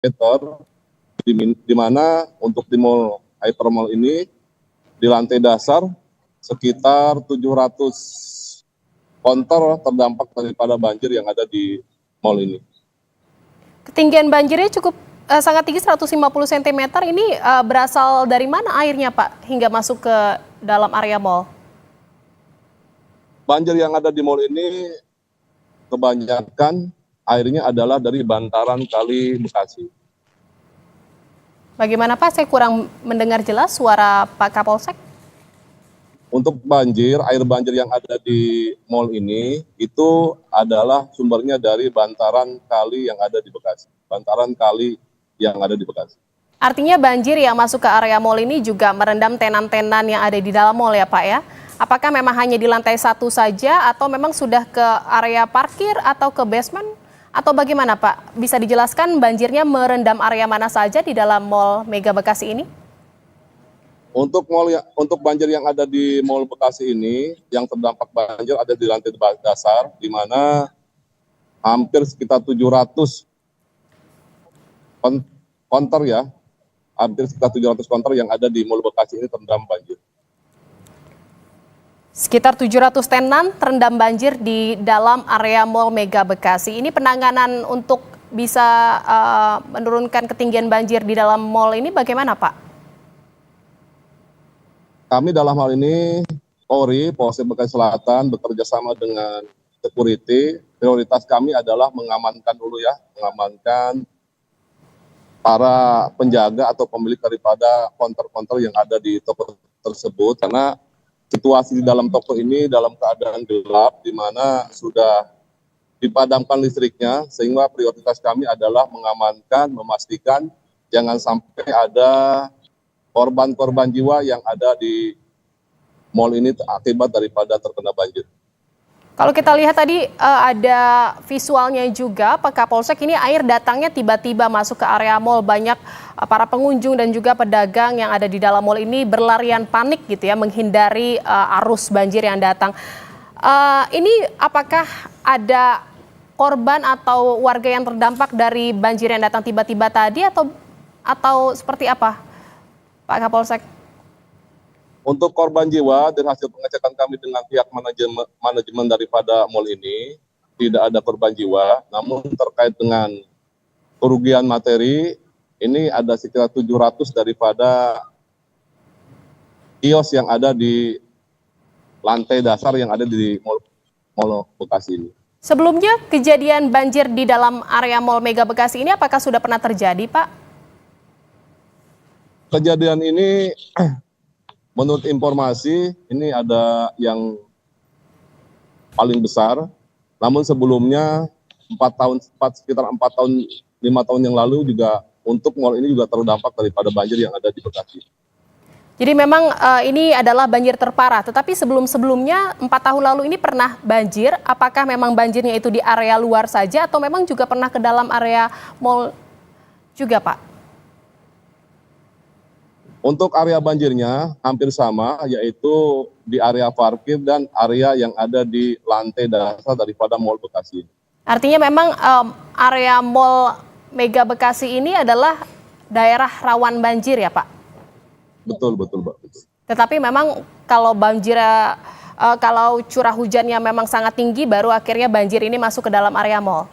meter, di mana untuk di mall hypermall ini di lantai dasar sekitar 700 konter terdampak daripada banjir yang ada di mall ini. Ketinggian banjirnya cukup sangat tinggi, 150 cm. Ini berasal dari mana airnya, Pak, hingga masuk ke dalam area mall? Banjir yang ada di mall ini kebanyakan airnya adalah dari bantaran Kali Bekasi. Bagaimana, Pak? Saya kurang mendengar jelas suara Pak Kapolsek. Untuk banjir, air banjir yang ada di mall ini itu adalah sumbernya dari bantaran kali yang ada di Bekasi. Bantaran kali yang ada di Bekasi. Artinya banjir yang masuk ke area mall ini juga merendam tenan-tenan yang ada di dalam mall ya, Pak ya? Apakah memang hanya di lantai 1 saja atau memang sudah ke area parkir atau ke basement? Atau bagaimana, Pak? Bisa dijelaskan banjirnya merendam area mana saja di dalam mall Mega Bekasi ini? Untuk banjir yang ada di mall Bekasi ini, yang terdampak banjir ada di lantai dasar, di mana hampir sekitar 700 konter ya, hampir sekitar 700 konter yang ada di mall Bekasi ini terendam banjir. Sekitar 700 tenan terendam banjir di dalam area Mall Mega Bekasi. Ini penanganan untuk bisa menurunkan ketinggian banjir di dalam mall ini bagaimana, Pak? Kami dalam hal ini, Polri, Polsek Bekasi Selatan, bekerja sama dengan security. Prioritas kami adalah mengamankan dulu ya, mengamankan para penjaga atau pemilik daripada konter-konter yang ada di toko tersebut. Karena situasi di dalam toko ini dalam keadaan gelap, di mana sudah dipadamkan listriknya, sehingga prioritas kami adalah mengamankan, memastikan jangan sampai ada korban-korban jiwa yang ada di mall ini akibat daripada terkena banjir. Kalau kita lihat tadi ada visualnya juga, Pak Kapolsek, ini air datangnya tiba-tiba masuk ke area mall. Banyak para pengunjung dan juga pedagang yang ada di dalam mall ini berlarian panik gitu ya, menghindari arus banjir yang datang. Ini apakah ada korban atau warga yang terdampak dari banjir yang datang tiba-tiba tadi atau seperti apa, Pak Kapolsek? Untuk korban jiwa, dari hasil pengecekan kami dengan pihak manajemen daripada mall ini, tidak ada korban jiwa. Namun terkait dengan kerugian materi, ini ada sekitar 700 daripada kios yang ada di lantai dasar yang ada di mall Bekasi ini. Sebelumnya kejadian banjir di dalam area Mall Mega Bekasi ini apakah sudah pernah terjadi, Pak? Kejadian ini menurut informasi ini ada yang paling besar, namun sebelumnya sekitar 4 tahun 5 tahun yang lalu juga untuk mall ini juga terdampak daripada banjir yang ada di Bekasi. Jadi memang ini adalah banjir terparah, tetapi sebelum-sebelumnya 4 tahun lalu ini pernah banjir. Apakah memang banjirnya itu di area luar saja atau memang juga pernah ke dalam area mall juga, Pak? Untuk area banjirnya hampir sama, yaitu di area parkir dan area yang ada di lantai dasar daripada mall Bekasi. Artinya memang area mall Mega Bekasi ini adalah daerah rawan banjir ya, Pak? Betul, Mbak. Tetapi memang kalau kalau curah hujannya memang sangat tinggi, baru akhirnya banjir ini masuk ke dalam area mall.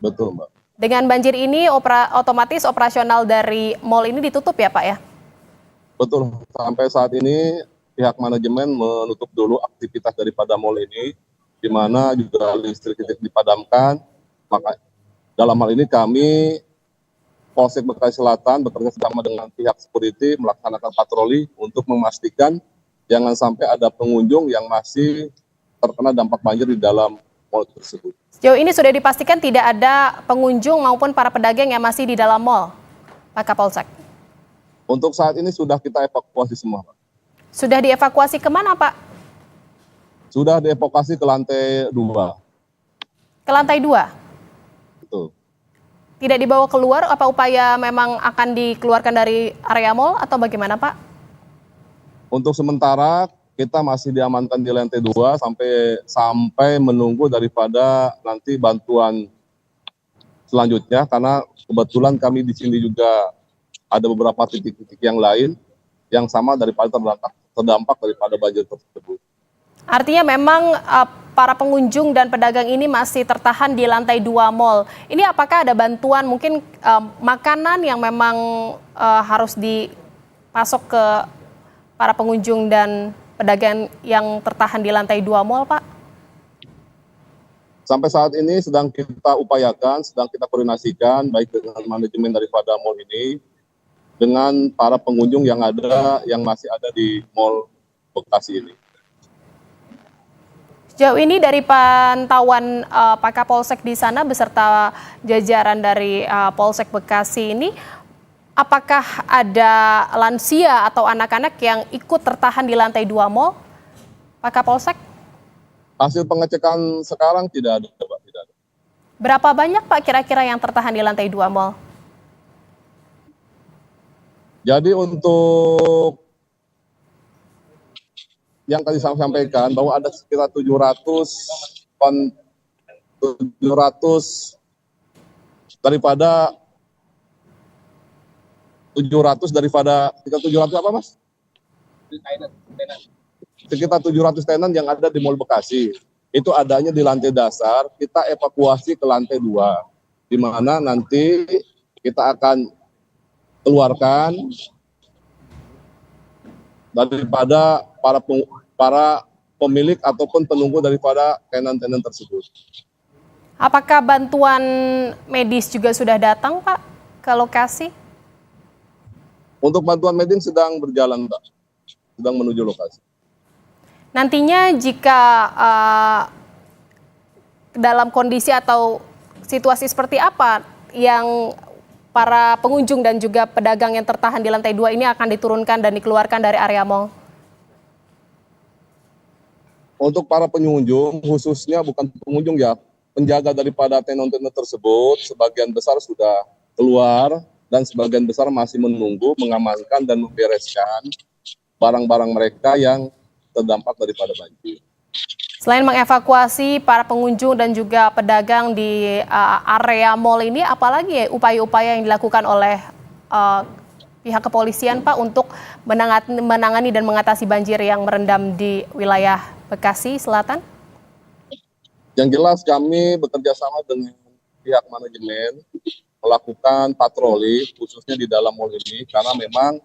Betul, Mbak. Dengan banjir ini otomatis operasional dari mall ini ditutup ya, Pak ya? Betul, sampai saat ini pihak manajemen menutup dulu aktivitas daripada mall ini, di mana juga listrik dipadamkan. Maka dalam hal ini kami Polsek Bekasi Selatan bekerja sama dengan pihak security melaksanakan patroli untuk memastikan jangan sampai ada pengunjung yang masih terkena dampak banjir di dalam mall tersebut. Sejauh ini sudah dipastikan tidak ada pengunjung maupun para pedagang yang masih di dalam mall, Pak Kapolsek? Untuk saat ini sudah kita evakuasi semua, Pak. Sudah dievakuasi kemana, Pak? Sudah dievakuasi ke lantai 2. Ke lantai 2? Betul. Tidak dibawa keluar, apa upaya memang akan dikeluarkan dari area mall atau bagaimana, Pak? Untuk sementara kita masih diamankan di lantai 2 sampai menunggu daripada nanti bantuan selanjutnya, karena kebetulan kami di sini juga ada beberapa titik-titik yang lain yang sama daripada terdampak daripada banjir tersebut. Artinya memang para pengunjung dan pedagang ini masih tertahan di lantai 2 mal. Ini apakah ada bantuan mungkin makanan yang memang harus dipasok ke para pengunjung dan pedagang yang tertahan di lantai 2 mal, Pak? Sampai saat ini sedang kita upayakan, sedang kita koordinasikan baik dengan manajemen daripada mal ini dengan para pengunjung yang masih ada di Mall Bekasi ini. Sejauh ini dari pantauan Pak Kapolsek di sana beserta jajaran dari Polsek Bekasi ini, apakah ada lansia atau anak-anak yang ikut tertahan di lantai 2 mal, Pak Kapolsek? Hasil pengecekan sekarang tidak ada, Pak. Tidak ada. Berapa banyak Pak kira-kira yang tertahan di lantai 2 mal? Jadi untuk yang tadi saya sampaikan bahwa ada sekitar 700 daripada 700 apa, Mas? Sekitar 700 tenan yang ada di Mall Bekasi. Itu adanya di lantai dasar, kita evakuasi ke lantai 2, di mana nanti kita akan keluarkan daripada para pemilik ataupun penunggu daripada tenan-tenan tersebut. Apakah bantuan medis juga sudah datang, Pak, ke lokasi? Untuk bantuan medis sedang berjalan, Pak. Sedang menuju lokasi. Nantinya jika dalam kondisi atau situasi seperti apa yang para pengunjung dan juga pedagang yang tertahan di lantai 2 ini akan diturunkan dan dikeluarkan dari area mal? Untuk para pengunjung, khususnya bukan pengunjung ya, penjaga daripada tenan-tenan tersebut, sebagian besar sudah keluar dan sebagian besar masih menunggu, mengamankan dan membereskan barang-barang mereka yang terdampak daripada banjir. Selain mengevakuasi para pengunjung dan juga pedagang di area mal ini, apalagi upaya-upaya yang dilakukan oleh pihak kepolisian, Pak, untuk menangani dan mengatasi banjir yang merendam di wilayah Bekasi Selatan? Yang jelas kami bekerja sama dengan pihak manajemen melakukan patroli khususnya di dalam mal ini, karena memang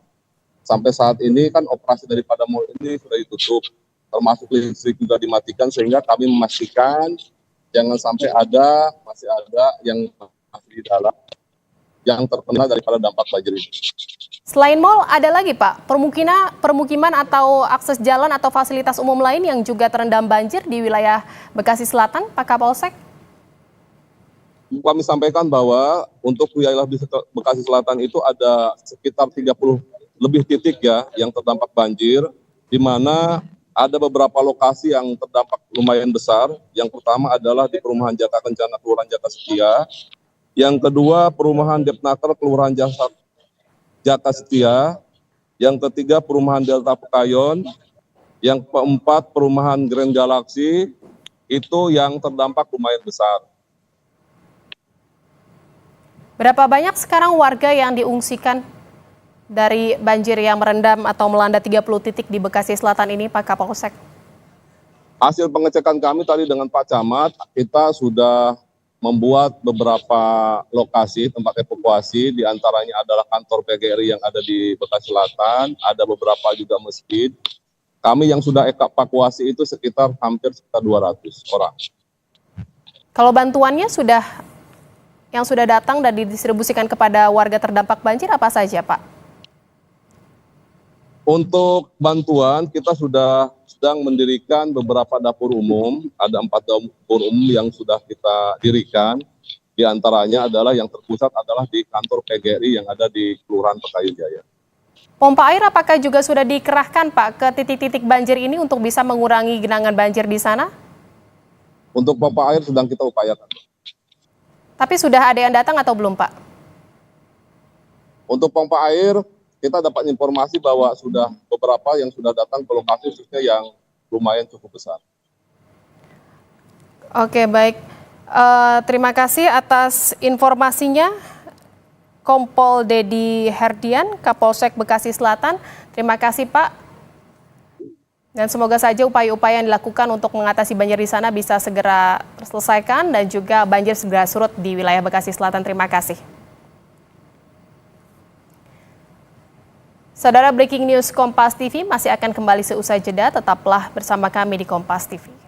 sampai saat ini kan operasi daripada mal ini sudah ditutup, termasuk listrik juga dimatikan, sehingga kami memastikan jangan sampai masih ada yang masih di dalam yang terkena daripada dampak banjir ini. Selain mal, ada lagi Pak, permukiman atau akses jalan atau fasilitas umum lain yang juga terendam banjir di wilayah Bekasi Selatan, Pak Kapolsek? Kami sampaikan bahwa untuk wilayah Bekasi Selatan itu ada sekitar 30 lebih titik ya yang terdampak banjir, di mana ada beberapa lokasi yang terdampak lumayan besar. Yang pertama adalah di Perumahan Jaka Kencana, Kelurahan Jaka Setia. Yang kedua, Perumahan Depnaker, Kelurahan Jaka Setia. Yang ketiga, Perumahan Delta Pekayon. Yang keempat, Perumahan Grand Galaxy. Itu yang terdampak lumayan besar. Berapa banyak sekarang warga yang diungsikan dari banjir yang merendam atau melanda 30 titik di Bekasi Selatan ini, Pak Kapolsek? Hasil pengecekan kami tadi dengan Pak Camat, kita sudah membuat beberapa lokasi tempat evakuasi, diantaranya adalah kantor PGRI yang ada di Bekasi Selatan, ada beberapa juga masjid. Kami yang sudah evakuasi itu sekitar 200 orang. Kalau bantuannya yang sudah datang dan didistribusikan kepada warga terdampak banjir apa saja, Pak? Untuk bantuan, kita sedang mendirikan beberapa dapur umum, ada 4 dapur umum yang sudah kita dirikan, di antaranya adalah yang terpusat adalah di kantor PGRI yang ada di Kelurahan Pekayon Jaya. Pompa air apakah juga sudah dikerahkan, Pak, ke titik-titik banjir ini untuk bisa mengurangi genangan banjir di sana? Untuk pompa air sedang kita upayakan. Tapi sudah ada yang datang atau belum, Pak? Untuk pompa air, kita dapat informasi bahwa sudah beberapa yang sudah datang ke lokasi khususnya yang lumayan cukup besar. Oke, baik. Terima kasih atas informasinya, Kompol Dedi Herdian, Kapolsek Bekasi Selatan. Terima kasih, Pak. Dan semoga saja upaya-upaya yang dilakukan untuk mengatasi banjir di sana bisa segera terselesaikan dan juga banjir segera surut di wilayah Bekasi Selatan. Terima kasih. Saudara, breaking news Kompas TV masih akan kembali seusai jeda. Tetaplah bersama kami di Kompas TV.